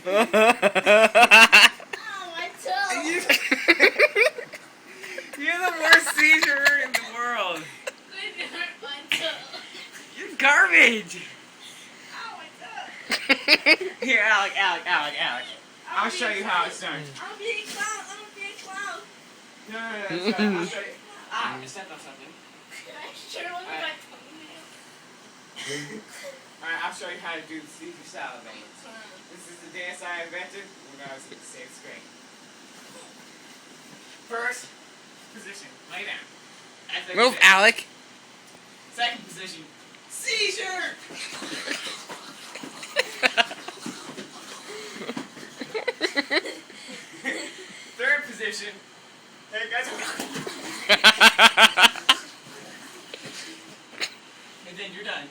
Oh, my toe. You're the worst seizure in the world. Couldn't hurt my toe. You're garbage. Oh, my toe. Here, Alec. I'll show you how it's done. I'm being clown. I'm being clown. No, that's fine. I'll show you. Ah, you stepped on something. Can I sure look at my toenail? Alright, I'll show you how to do the seizure salivate. This is the dance I invented. We're going to see the same screen. First position, lay down. As I Move, said. Alec. Second position, seizure! Third position, hey guys. And then you're done.